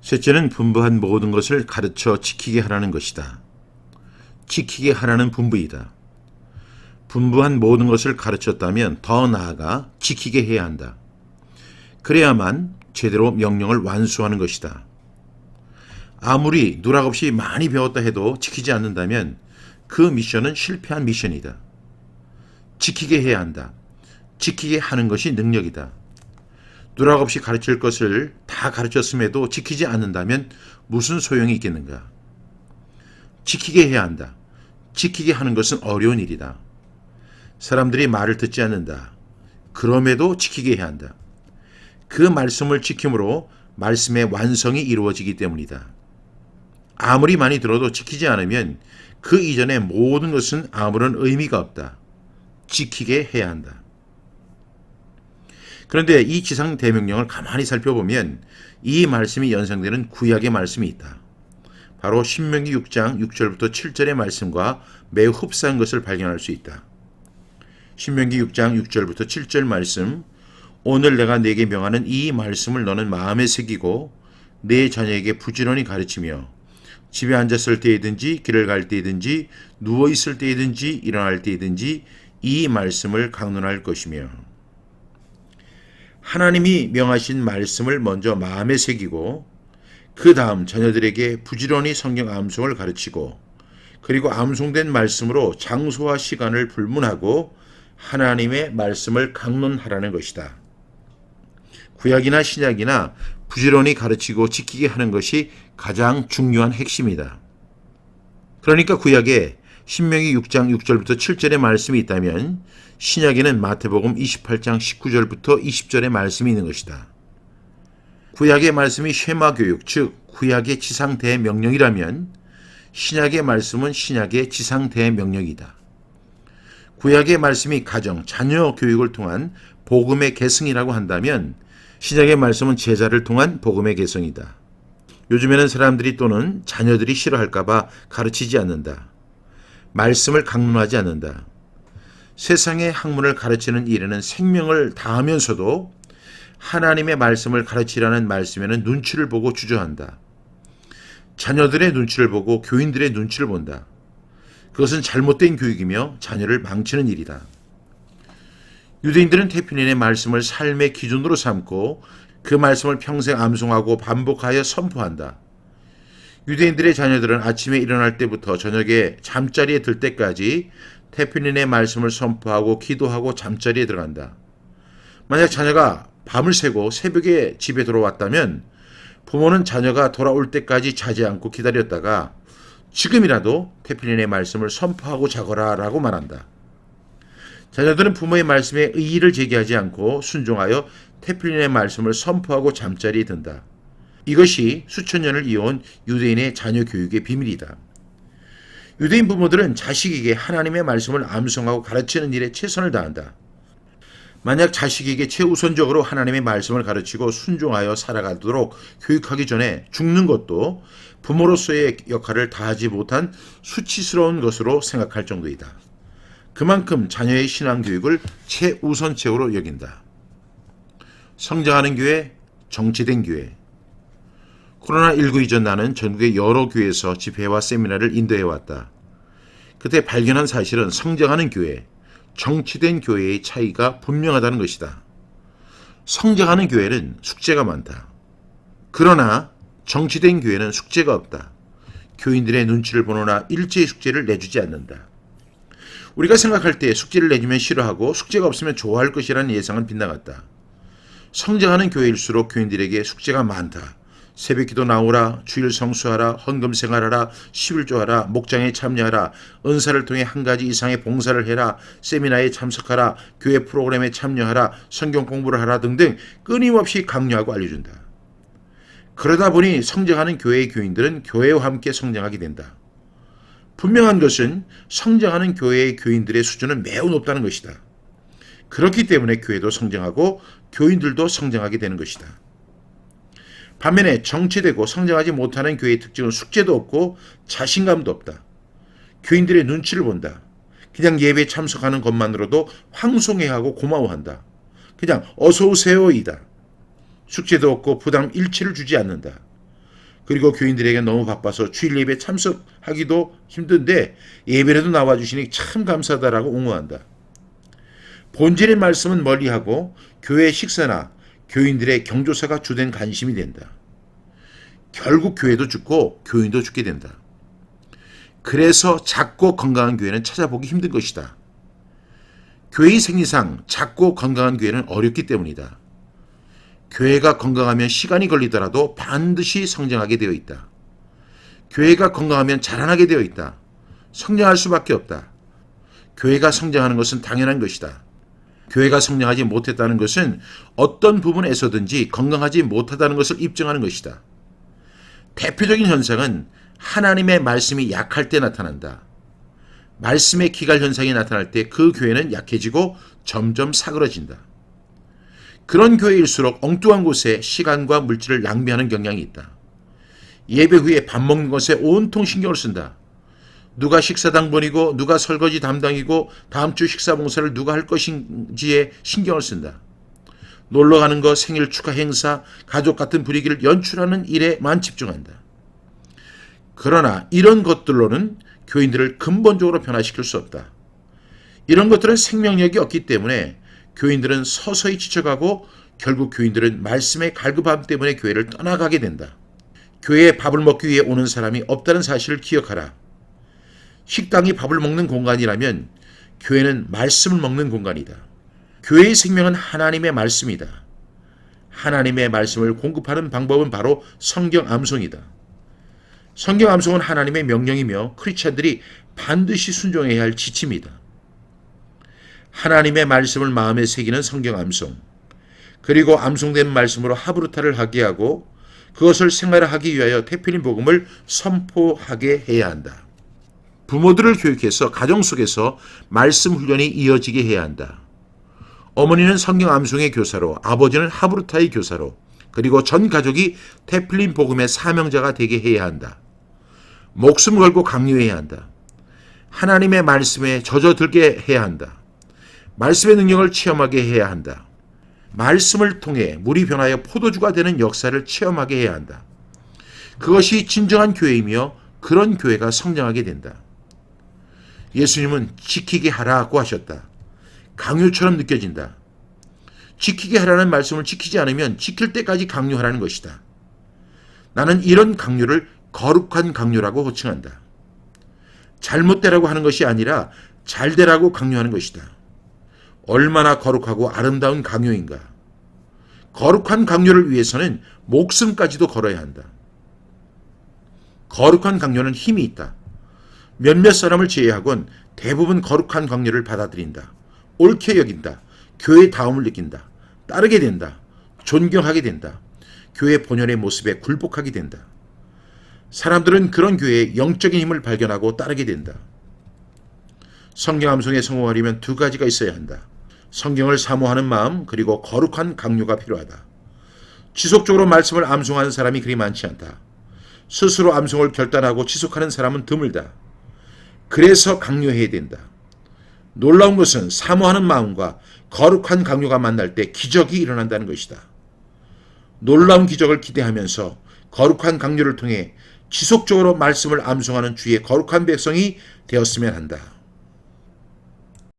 셋째는 분부한 모든 것을 가르쳐 지키게 하라는 것이다. 지키게 하라는 분부이다. 분부한 모든 것을 가르쳤다면 더 나아가 지키게 해야 한다. 그래야만 제대로 명령을 완수하는 것이다. 아무리 누락 없이 많이 배웠다 해도 지키지 않는다면 그 미션은 실패한 미션이다. 지키게 해야 한다. 지키게 하는 것이 능력이다. 누락 없이 가르칠 것을 다 가르쳤음에도 지키지 않는다면 무슨 소용이 있겠는가? 지키게 해야 한다. 지키게 하는 것은 어려운 일이다. 사람들이 말을 듣지 않는다. 그럼에도 지키게 해야 한다. 그 말씀을 지킴으로 말씀의 완성이 이루어지기 때문이다. 아무리 많이 들어도 지키지 않으면 그 이전의 모든 것은 아무런 의미가 없다. 지키게 해야 한다. 그런데 이 지상 대명령을 가만히 살펴보면 이 말씀이 연상되는 구약의 말씀이 있다. 바로 신명기 6장 6절부터 7절의 말씀과 매우 흡사한 것을 발견할 수 있다. 신명기 6장 6절부터 7절 말씀, 오늘 내가 네게 명하는 이 말씀을 너는 마음에 새기고 네 자녀에게 부지런히 가르치며 집에 앉았을 때이든지 길을 갈 때이든지 누워있을 때이든지 일어날 때이든지 이 말씀을 강론할 것이며, 하나님이 명하신 말씀을 먼저 마음에 새기고 그 다음 자녀들에게 부지런히 성경 암송을 가르치고 그리고 암송된 말씀으로 장소와 시간을 불문하고 하나님의 말씀을 강론하라는 것이다. 구약이나 신약이나 부지런히 가르치고 지키게 하는 것이 가장 중요한 핵심이다. 그러니까 구약에 신명기 6장 6절부터 7절의 말씀이 있다면 신약에는 마태복음 28장 19절부터 20절의 말씀이 있는 것이다. 구약의 말씀이 쉐마 교육, 즉 구약의 지상 대명령이라면 신약의 말씀은 신약의 지상 대명령이다. 구약의 말씀이 가정, 자녀 교육을 통한 복음의 계승이라고 한다면 신약의 말씀은 제자를 통한 복음의 계승이다. 요즘에는 사람들이 또는 자녀들이 싫어할까 봐 가르치지 않는다. 말씀을 강론하지 않는다. 세상의 학문을 가르치는 일에는 생명을 다하면서도 하나님의 말씀을 가르치라는 말씀에는 눈치를 보고 주저한다. 자녀들의 눈치를 보고 교인들의 눈치를 본다. 그것은 잘못된 교육이며 자녀를 망치는 일이다. 유대인들은 태필린의 말씀을 삶의 기준으로 삼고 그 말씀을 평생 암송하고 반복하여 선포한다. 유대인들의 자녀들은 아침에 일어날 때부터 저녁에 잠자리에 들 때까지 태필린의 말씀을 선포하고 기도하고 잠자리에 들어간다. 만약 자녀가 밤을 새고 새벽에 집에 돌아왔다면 부모는 자녀가 돌아올 때까지 자지 않고 기다렸다가 지금이라도 태필린의 말씀을 선포하고 자거라 라고 말한다. 자녀들은 부모의 말씀에 의의를 제기하지 않고 순종하여 태필린의 말씀을 선포하고 잠자리에 든다. 이것이 수천 년을 이어온 유대인의 자녀 교육의 비밀이다. 유대인 부모들은 자식에게 하나님의 말씀을 암송하고 가르치는 일에 최선을 다한다. 만약 자식에게 최우선적으로 하나님의 말씀을 가르치고 순종하여 살아가도록 교육하기 전에 죽는 것도 부모로서의 역할을 다하지 못한 수치스러운 것으로 생각할 정도이다. 그만큼 자녀의 신앙교육을 최우선책으로 여긴다. 성장하는 교회, 정치된 교회. 코로나19 이전 나는 전국의 여러 교회에서 집회와 세미나를 인도해왔다. 그때 발견한 사실은 성장하는 교회, 정치된 교회의 차이가 분명하다는 것이다. 성장하는 교회는 숙제가 많다. 그러나 정치된 교회는 숙제가 없다. 교인들의 눈치를 보느라 일제히 숙제를 내주지 않는다. 우리가 생각할 때 숙제를 내주면 싫어하고 숙제가 없으면 좋아할 것이라는 예상은 빗나갔다. 성장하는 교회일수록 교인들에게 숙제가 많다. 새벽기도 나오라, 주일 성수하라, 헌금 생활하라, 11조하라, 목장에 참여하라, 은사를 통해 한 가지 이상의 봉사를 해라, 세미나에 참석하라, 교회 프로그램에 참여하라, 성경 공부를 하라 등등 끊임없이 강요하고 알려준다. 그러다 보니 성장하는 교회의 교인들은 교회와 함께 성장하게 된다. 분명한 것은 성장하는 교회의 교인들의 수준은 매우 높다는 것이다. 그렇기 때문에 교회도 성장하고 교인들도 성장하게 되는 것이다. 반면에 정체되고 성장하지 못하는 교회의 특징은 숙제도 없고 자신감도 없다. 교인들의 눈치를 본다. 그냥 예배에 참석하는 것만으로도 황송해하고 고마워한다. 그냥 어서오세요이다. 숙제도 없고 부담 일치를 주지 않는다. 그리고 교인들에게 너무 바빠서 주일 예배 참석하기도 힘든데 예배라도 나와주시니 참 감사하다라고 옹호한다. 본질의 말씀은 멀리하고 교회 식사나 교인들의 경조사가 주된 관심이 된다. 결국 교회도 죽고 교인도 죽게 된다. 그래서 작고 건강한 교회는 찾아보기 힘든 것이다. 교회의 생리상 작고 건강한 교회는 어렵기 때문이다. 교회가 건강하면 시간이 걸리더라도 반드시 성장하게 되어 있다. 교회가 건강하면 자라나게 되어 있다. 성장할 수밖에 없다. 교회가 성장하는 것은 당연한 것이다. 교회가 성장하지 못했다는 것은 어떤 부분에서든지 건강하지 못하다는 것을 입증하는 것이다. 대표적인 현상은 하나님의 말씀이 약할 때 나타난다. 말씀의 기갈 현상이 나타날 때 그 교회는 약해지고 점점 사그러진다. 그런 교회일수록 엉뚱한 곳에 시간과 물질을 낭비하는 경향이 있다. 예배 후에 밥 먹는 것에 온통 신경을 쓴다. 누가 식사당 번이고 누가 설거지 담당이고 다음 주 식사 봉사를 누가 할 것인지에 신경을 쓴다. 놀러가는 것, 생일 축하 행사, 가족 같은 분위기를 연출하는 일에만 집중한다. 그러나 이런 것들로는 교인들을 근본적으로 변화시킬 수 없다. 이런 것들은 생명력이 없기 때문에 교인들은 서서히 지쳐가고 결국 교인들은 말씀의 갈급함 때문에 교회를 떠나가게 된다. 교회에 밥을 먹기 위해 오는 사람이 없다는 사실을 기억하라. 식당이 밥을 먹는 공간이라면 교회는 말씀을 먹는 공간이다. 교회의 생명은 하나님의 말씀이다. 하나님의 말씀을 공급하는 방법은 바로 성경 암송이다. 성경 암송은 하나님의 명령이며 크리스찬들이 반드시 순종해야 할 지침이다. 하나님의 말씀을 마음에 새기는 성경 암송, 그리고 암송된 말씀으로 하브루타를 하게 하고 그것을 생활하기 위하여 테필린 복음을 선포하게 해야 한다. 부모들을 교육해서 가정 속에서 말씀 훈련이 이어지게 해야 한다. 어머니는 성경 암송의 교사로, 아버지는 하브루타의 교사로, 그리고 전 가족이 테필린 복음의 사명자가 되게 해야 한다. 목숨 걸고 강요해야 한다. 하나님의 말씀에 젖어들게 해야 한다. 말씀의 능력을 체험하게 해야 한다. 말씀을 통해 물이 변하여 포도주가 되는 역사를 체험하게 해야 한다. 그것이 진정한 교회이며 그런 교회가 성장하게 된다. 예수님은 지키게 하라고 하셨다. 강요처럼 느껴진다. 지키게 하라는 말씀을 지키지 않으면 지킬 때까지 강요하라는 것이다. 나는 이런 강요를 거룩한 강요라고 호칭한다. 잘못되라고 하는 것이 아니라 잘되라고 강요하는 것이다. 얼마나 거룩하고 아름다운 강요인가. 거룩한 강요를 위해서는 목숨까지도 걸어야 한다. 거룩한 강요는 힘이 있다. 몇몇 사람을 제외하곤 대부분 거룩한 강요를 받아들인다. 옳게 여긴다. 교회의 다움을 느낀다. 따르게 된다. 존경하게 된다. 교회 본연의 모습에 굴복하게 된다. 사람들은 그런 교회의 영적인 힘을 발견하고 따르게 된다. 성경 암송에 성공하려면 두 가지가 있어야 한다. 성경을 사모하는 마음, 그리고 거룩한 강요가 필요하다. 지속적으로 말씀을 암송하는 사람이 그리 많지 않다. 스스로 암송을 결단하고 지속하는 사람은 드물다. 그래서 강요해야 된다. 놀라운 것은 사모하는 마음과 거룩한 강요가 만날 때 기적이 일어난다는 것이다. 놀라운 기적을 기대하면서 거룩한 강요를 통해 지속적으로 말씀을 암송하는 주의 거룩한 백성이 되었으면 한다.